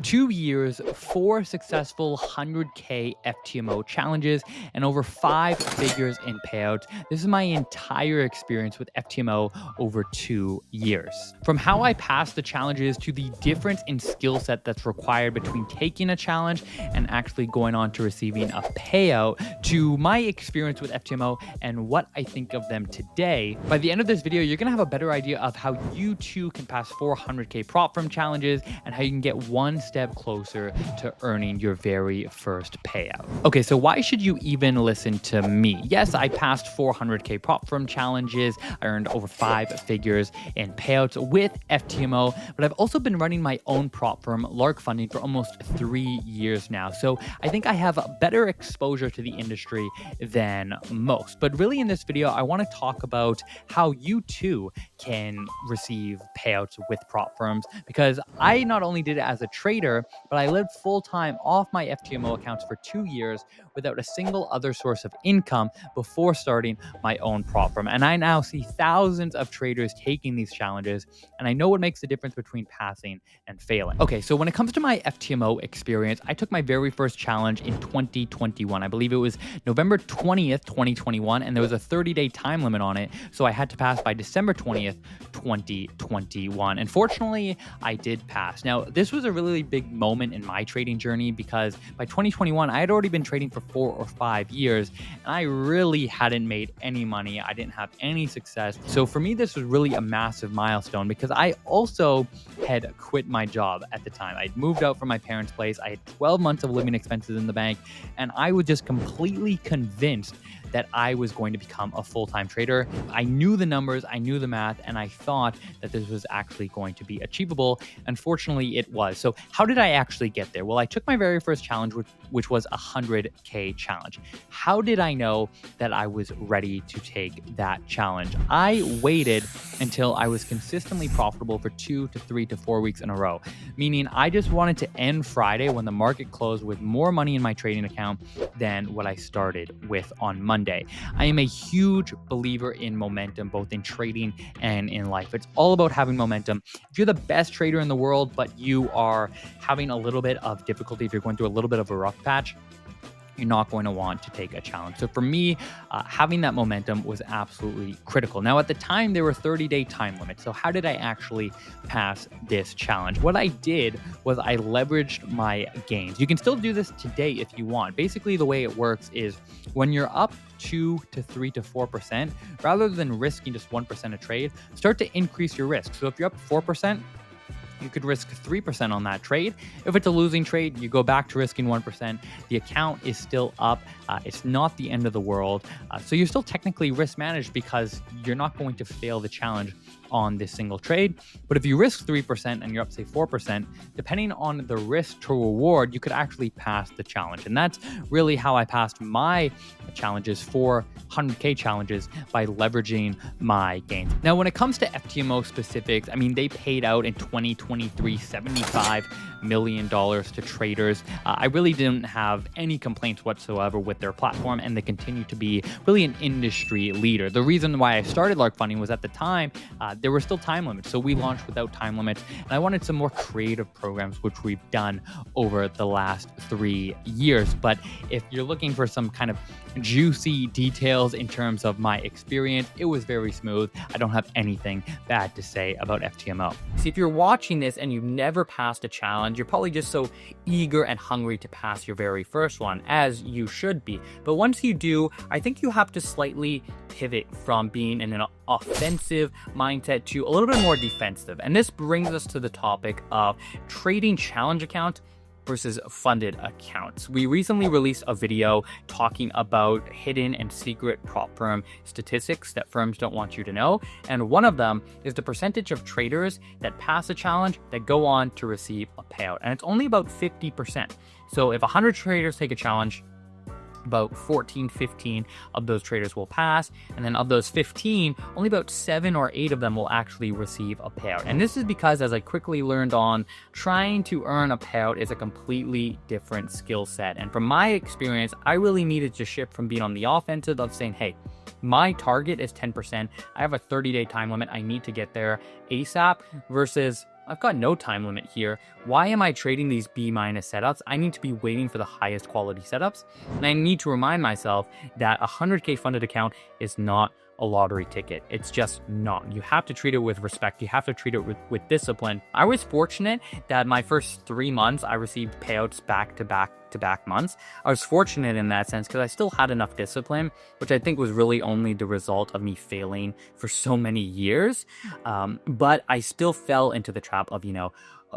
2 years, 4 successful 100K FTMO challenges, and over 5 figures in payouts. This is my entire experience with FTMO over 2 years. From how I passed the challenges to the difference in skill set that's required between taking a challenge and actually going on to receiving a payout, to my experience with FTMO and what I think of them today. By the end of this video, you're gonna have a better idea of how you too can pass 400K prop firm challenges and how you can get one step closer to earning your very first payout. Okay, so why should you even listen to me? Yes, I passed 400K prop firm challenges. I earned over 5 figures in payouts with FTMO, but I've also been running my own prop firm, Lark Funding, for almost 3 years now. So I think I have a better exposure to the industry than most. But really in this video, I want to talk about how you too can receive payouts with prop firms, because I not only did it as a trader, but I lived full-time off my FTMO accounts for 2 years without a single other source of income before starting my own prop firm. And I now see thousands of traders taking these challenges, and I know what makes the difference between passing and failing. Okay, so when it comes to my FTMO experience, I took my very first challenge in 2021. I believe it was November 20th, 2021, and there was a 30-day time limit on it, so I had to pass by December 20th, 2021. And fortunately, I did pass. Now, this was a really big moment in my trading journey because by 2021, I had already been trading for 4 or 5 years, and I really hadn't made any money. I didn't have any success. So for me, this was really a massive milestone because I also had quit my job at the time. I'd moved out from my parents' place. I had 12 months of living expenses in the bank, and I was just completely convinced that I was going to become a full-time trader. I knew the numbers, I knew the math, and I thought that this was actually going to be achievable. Unfortunately, it was. So how did I actually get there? Well, I took my very first challenge, which was a 100K challenge. How did I know that I was ready to take that challenge? I waited until I was consistently profitable for 2 to 3 to 4 weeks in a row, meaning I just wanted to end Friday when the market closed with more money in my trading account than what I started with on Monday. I am a huge believer in momentum, both in trading and in life. It's all about having momentum. If you're the best trader in the world, but you are having a little bit of difficulty, if you're going through a little bit of a rough patch, you're not going to want to take a challenge. So for me, having that momentum was absolutely critical. Now, at the time, there were 30-day time limits. So how did I actually pass this challenge? What I did was I leveraged my gains. You can still do this today if you want. Basically, the way it works is when you're up 2 to 3 to 4%, rather than risking just 1% a trade, start to increase your risk. So if you're up 4%, you could risk 3% on that trade. If it's a losing trade, you go back to risking 1%. The account is still up. It's not the end of the world. So you're still technically risk managed because you're not going to fail the challenge on this single trade. But if you risk 3% and you're up, say, 4%, depending on the risk to reward, you could actually pass the challenge. And that's really how I passed my challenges, 400K challenges, by leveraging my gains. Now, when it comes to FTMO specifics, I mean, they paid out in 2023 $75 million to traders. I really didn't have any complaints whatsoever with their platform, and they continue to be really an industry leader. The reason why I started Lark Funding was at the time, there were still time limits. So we launched without time limits, and I wanted some more creative programs, which we've done over the last 3 years. But if you're looking for some kind of juicy details in terms of my experience, it was very smooth. I don't have anything bad to say about FTMO. See, if you're watching this and you've never passed a challenge, you're probably just so eager and hungry to pass your very first one, as you should be. But once you do, I think you have to slightly pivot from being in an offensive mindset to a little bit more defensive. And this brings us to the topic of trading challenge accounts versus funded accounts. We recently released a video talking about hidden and secret prop firm statistics that firms don't want you to know. And one of them is the percentage of traders that pass a challenge that go on to receive a payout. And it's only about 50%. So if 100 traders take a challenge, about 14, 15 of those traders will pass. And then of those 15, only about 7 or 8 of them will actually receive a payout. And this is because, as I quickly learned on, trying to earn a payout is a completely different skill set. And from my experience, I really needed to shift from being on the offensive of saying, hey, my target is 10%. I have a 30-day time limit. I need to get there ASAP, versus I've got no time limit here. Why am I trading these B minus setups? I need to be waiting for the highest quality setups. And I need to remind myself that a 100K funded account is not a lottery ticket. It's just not. You have to treat it with respect. You have to treat it with discipline. I was fortunate that my first 3 months, I received payouts back to back months. I was fortunate in that sense because I still had enough discipline, which I think was really only the result of me failing for so many years. But I still fell into the trap of,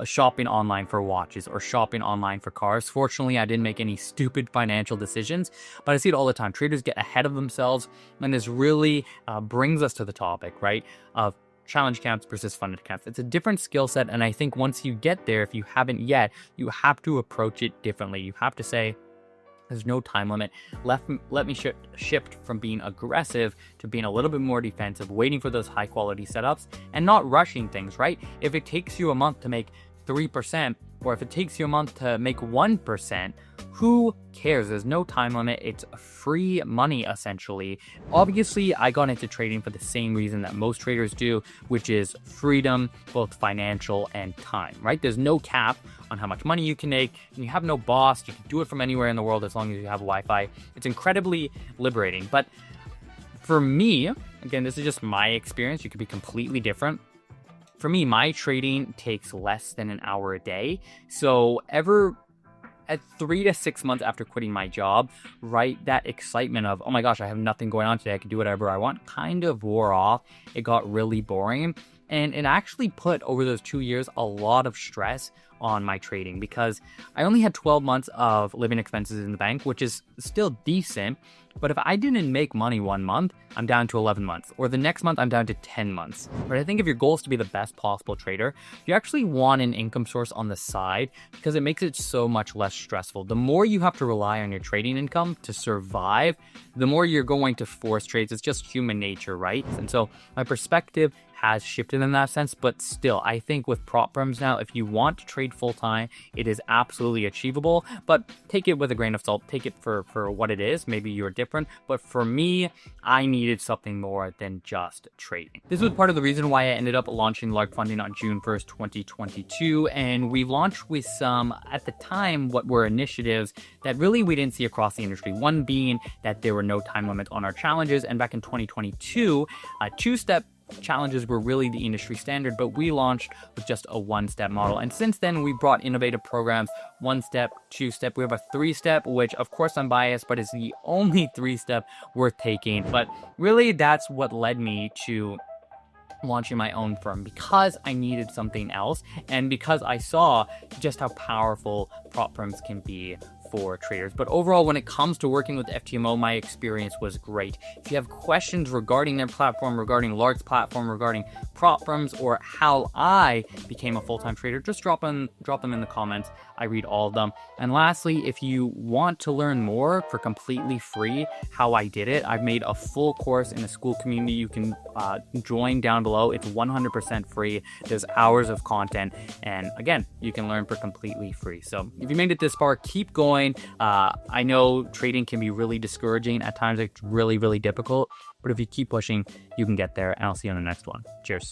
shopping online for watches or shopping online for cars. Fortunately, I didn't make any stupid financial decisions, but I see it all the time. Traders get ahead of themselves, and this really brings us to the topic, right, of challenge accounts versus funded accounts. It's a different skill set, and I think once you get there, if you haven't yet, you have to approach it differently. You have to say, there's no time limit. Let me shift from being aggressive to being a little bit more defensive, waiting for those high quality setups and not rushing things, right? If it takes you a month to make 3%, or if it takes you a month to make 1%, who cares? There's no time limit. It's free money, essentially. Obviously, I got into trading for the same reason that most traders do, which is freedom, both financial and time, right? There's no cap on how much money you can make, and you have no boss. You can do it from anywhere in the world as long as you have Wi-Fi. It's incredibly liberating. But for me, again, this is just my experience. You could be completely different. For me, my trading takes less than an hour a day. So at 3 to 6 months after quitting my job, right, that excitement of, oh my gosh, I have nothing going on today, I can do whatever I want, kind of wore off. It got really boring. And it actually put, over those 2 years, a lot of stress on my trading because I only had 12 months of living expenses in the bank, which is still decent. But if I didn't make money 1 month, I'm down to 11 months. Or the next month, I'm down to 10 months. But I think if your goal is to be the best possible trader, you actually want an income source on the side because it makes it so much less stressful. The more you have to rely on your trading income to survive, the more you're going to force trades. It's just human nature, right? And so my perspective has shifted in that sense, but still, I think with prop firms now, if you want to trade full-time, it is absolutely achievable, but take it with a grain of salt. Take it for what it is. Maybe you're different, but for me, I needed something more than just trading. This was part of the reason why I ended up launching Lark Funding on June 1st, 2022, and we launched with some, at the time, what were initiatives that really we didn't see across the industry. One being that there were no time limits on our challenges, and back in 2022, two-step challenges were really the industry standard, but we launched with just a one-step model. And since then, we brought innovative programs, one-step, two-step. We have a three-step, which of course I'm biased, but is the only three-step worth taking. But really, that's what led me to launching my own firm, because I needed something else and because I saw just how powerful prop firms can be for traders. But overall, when it comes to working with FTMO, my experience was great. If you have questions regarding their platform, regarding Lark's platform, regarding prop firms, or how I became a full-time trader, just drop them in the comments. I read all of them. And lastly, if you want to learn more for completely free how I did it, I've made a full course in a school community you can join down below. It's 100% free. There's hours of content, and again, you can learn for completely free. So if you made it this far, keep going. I know trading can be really discouraging at times. It's really, really difficult, but if you keep pushing, you can get there, and I'll see you on the next one. Cheers.